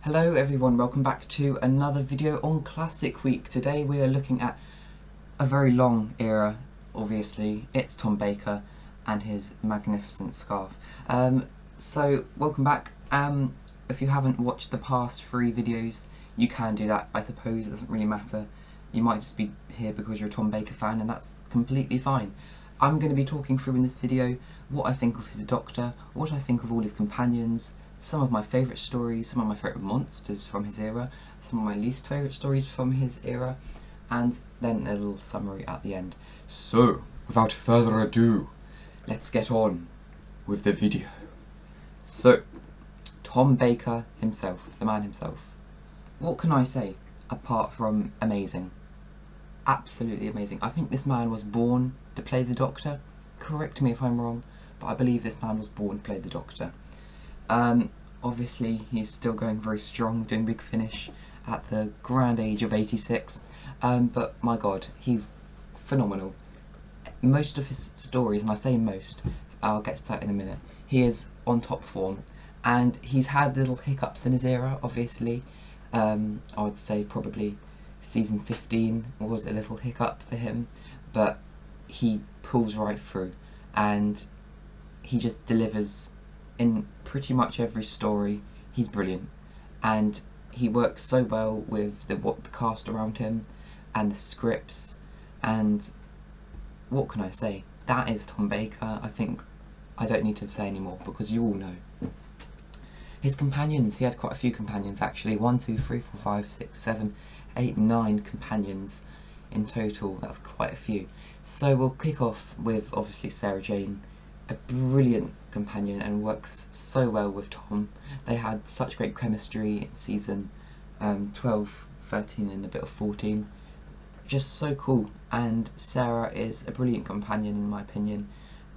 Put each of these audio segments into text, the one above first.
Hello everyone, welcome back to another video on Classic Week. Today we are looking at a very long era, obviously. It's Tom Baker and his magnificent scarf. So welcome back. If you haven't watched the past 3 videos, you can do that. I suppose it doesn't really matter. You might just be here because you're a Tom Baker fan, and that's completely fine. I'm going to be talking through in this video what I think of his Doctor, what I think of all his companions, some of my favourite stories, some of my favourite monsters from his era, some of my least favourite stories from his era, and then a little summary at the end. So, without further ado, let's get on with the video. So, Tom Baker himself, the man himself. What can I say apart from amazing? Absolutely amazing. I think this man was born to play the Doctor. Correct me if I'm wrong, but I believe this man was born to play the Doctor. Obviously he's still going very strong, doing Big Finish at the grand age of 86, but my god, he's phenomenal. Most of his stories, and I say most, I'll get to that in a minute, he is on top form, and he's had little hiccups in his era, obviously. I would say probably season 15 was a little hiccup for him, but he pulls right through, and he just delivers in pretty much every story. He's brilliant, and he works so well with the cast around him and the scripts, and what can I say? That is Tom Baker. I think I don't need to say anymore because you all know. His companions, he had quite a few companions actually. 1, 2, 3, 4, 5, 6, 7, 8, 9 companions in total. That's quite a few. So we'll kick off with obviously Sarah Jane, a brilliant companion and works so well with Tom. They had such great chemistry in season 12, 13 and a bit of 14. Just so cool, and Sarah is a brilliant companion in my opinion,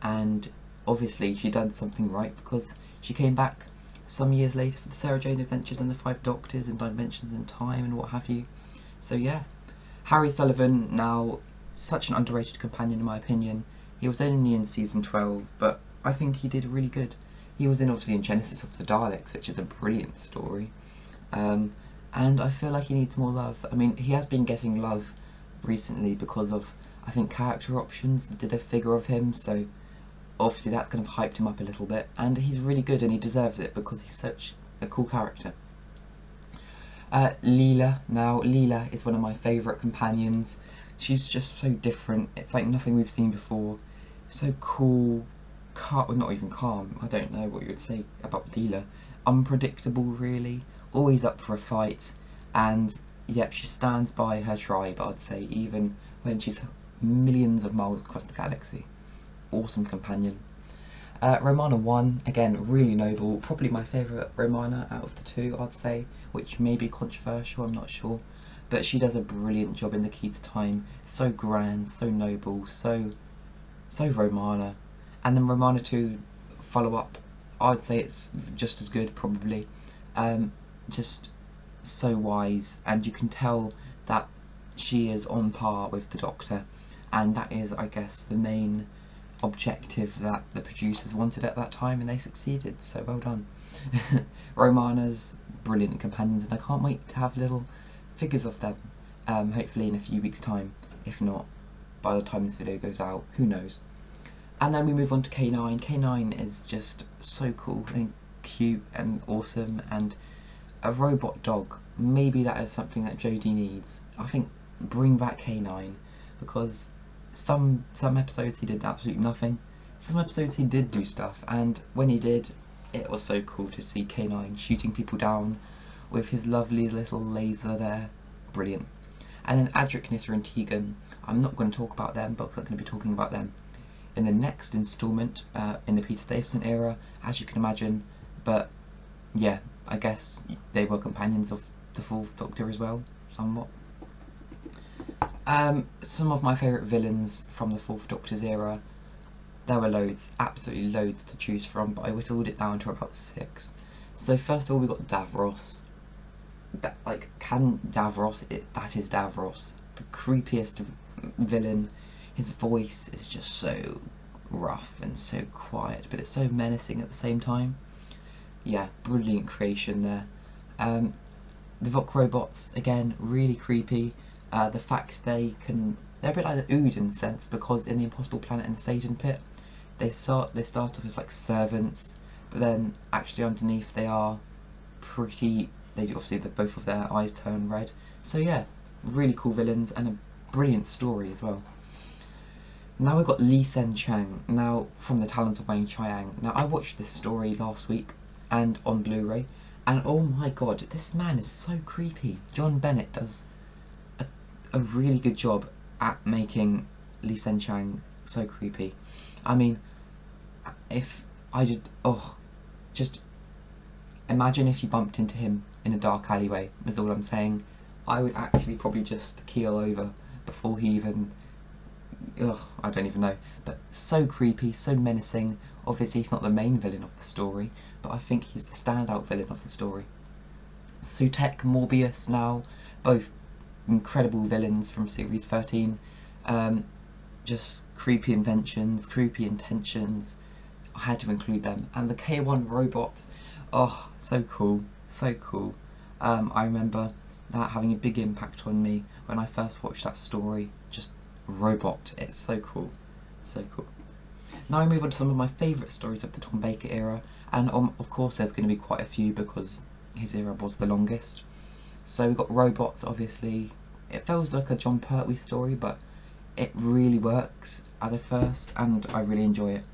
and obviously she done something right because she came back some years later for the Sarah Jane Adventures and the 5 Doctors and Dimensions in Time and what have you. So yeah, Harry Sullivan, now such an underrated companion in my opinion. He was only in season 12, but I think he did really good. He was obviously in Genesis of the Daleks, which is a brilliant story. And I feel like he needs more love. I mean, he has been getting love recently because of, I think, character options did a figure of him, so obviously that's kind of hyped him up a little bit. And he's really good and he deserves it because he's such a cool character. Leela. Now, Leela is one of my favourite companions. She's just so different. It's like nothing we've seen before. So cool, well, not even calm, I don't know what you would say about Leela. Unpredictable really, always up for a fight, and yep, she stands by her tribe, I'd say, even when she's millions of miles across the galaxy. Awesome companion. Romana 1, again, really noble, probably my favourite Romana out of the 2, I'd say, which may be controversial, I'm not sure, but she does a brilliant job in the Key to Time. So grand, so noble, so Romana. And then Romana 2 follow up, I'd say it's just as good probably. Just so wise, and you can tell that she is on par with the Doctor, and that is, I guess, the main objective that the producers wanted at that time, and they succeeded, so well done. Romana's brilliant companions, and I can't wait to have little figures of them, hopefully in a few weeks time. If not, by the time this video goes out, who knows. And then we move on to K9. K9 is just so cool and cute and awesome, and a robot dog. Maybe that is something that Jodie needs. I think bring back K9, because some episodes he did absolutely nothing. Some episodes he did do stuff, and when he did, it was so cool to see K9 shooting people down with his lovely little laser there. Brilliant. And then Adric, Nissa and Tegan. I'm not going to talk about them, because I'm going to be talking about them in the next instalment, in the Peter Davison era, as you can imagine. But yeah, I guess they were companions of the 4th Doctor as well, somewhat. Some of my favourite villains from the 4th Doctor's era, there were loads, absolutely loads to choose from, but I whittled it down to about 6. So first of all we got Davros. That is Davros, the creepiest villain. His voice is just so rough and so quiet, but it's so menacing at the same time. Yeah, brilliant creation there. The Vok robots, again, really creepy. The fact they're a bit like the Ood in a sense, because in the Impossible Planet and the Satan Pit, they start off as like servants, but then actually underneath they are pretty. Obviously both of their eyes turn red. So yeah, really cool villains and a brilliant story as well. Now we've got Lee Sen Chang, now from the Talent of Wang Chiang. Now I watched this story last week and on Blu-ray, and oh my god, this man is so creepy. John Bennett does a really good job at making Lee Sen Chang so creepy. I mean, if I did, just imagine if you bumped into him in a dark alleyway, is all I'm saying. I would actually probably just keel over before he even, I don't even know. But so creepy, so menacing. Obviously he's not the main villain of the story, but I think he's the standout villain of the story. Sutek, Morbius now, both incredible villains from series 13. Just creepy inventions, creepy intentions. I had to include them. And the K1 robot, oh, so cool, so cool. I remember that having a big impact on me when I first watched that story. Just robot, it's so cool, so cool. Now I move on to some of my favourite stories of the Tom Baker era, and of course there's going to be quite a few because his era was the longest. So we've got robots, obviously. It feels like a John Pertwee story, but it really works at the first, and I really enjoy it.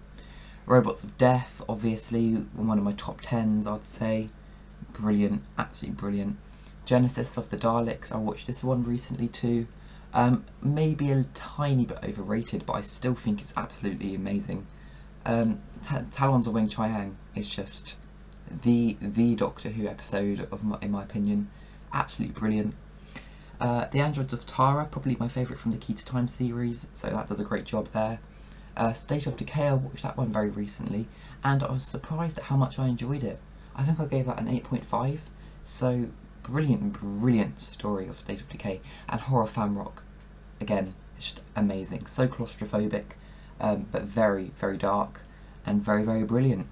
Robots of Death, obviously, one of my top 10s, I'd say. Brilliant, absolutely brilliant. Genesis of the Daleks, I watched this one recently too. Maybe a tiny bit overrated, but I still think it's absolutely amazing. Talons of Weng Chiang is just the Doctor Who episode in my opinion. Absolutely brilliant. The Androids of Tara, probably my favourite from the Key to Time series, so that does a great job there. State of Decay, I watched that one very recently, and I was surprised at how much I enjoyed it. I think I gave that an 8.5, so brilliant story of State of Decay. And Horror Fan Rock, again, it's just amazing. So claustrophobic, but very dark, and very brilliant.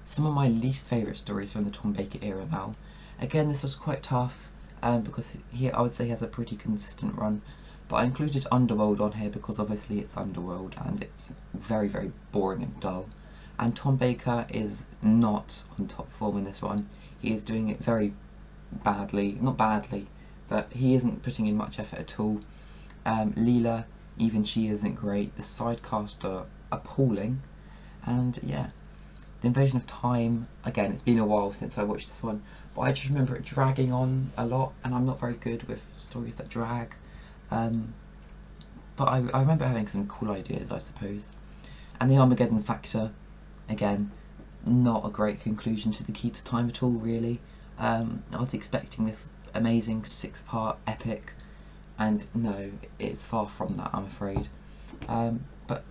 Some of my least favourite stories from the Tom Baker era now. Again, this was quite tough, because I would say he has a pretty consistent run, but I included Underworld on here because obviously it's Underworld and it's very boring and dull. And Tom Baker is not on top form in this one. He is doing it very badly, not badly, but he isn't putting in much effort at all. Leela, even she isn't great. The side cast are appalling, and yeah. The Invasion of Time, again, it's been a while since I watched this one, but I just remember it dragging on a lot, and I'm not very good with stories that drag. But I remember having some cool ideas, I suppose. And the Armageddon Factor, again, not a great conclusion to the Key to Time at all, really. I was expecting this amazing 6-part epic, and no, it's far from that, I'm afraid. But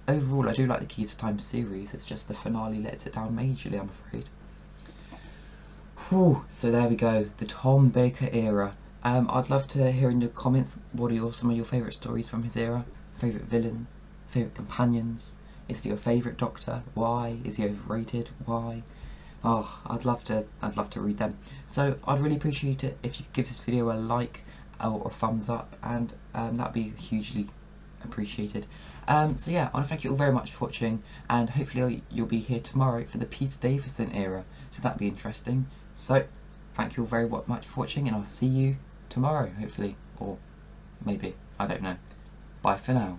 overall, I do like the Key to Time series, it's just the finale lets it down majorly, I'm afraid. Whew, so there we go, the Tom Baker era. I'd love to hear in the comments what are some of your favourite stories from his era, favourite villains, favourite companions. Is he your favourite Doctor? Why? Is he overrated? Why? Oh, I'd love to read them. So I'd really appreciate it if you could give this video a like or a thumbs up, and that'd be hugely appreciated. So yeah, I want to thank you all very much for watching, and hopefully you'll be here tomorrow for the Peter Davison era, so that'd be interesting. So thank you all very much for watching, and I'll see you tomorrow, hopefully, or maybe, I don't know. Bye for now.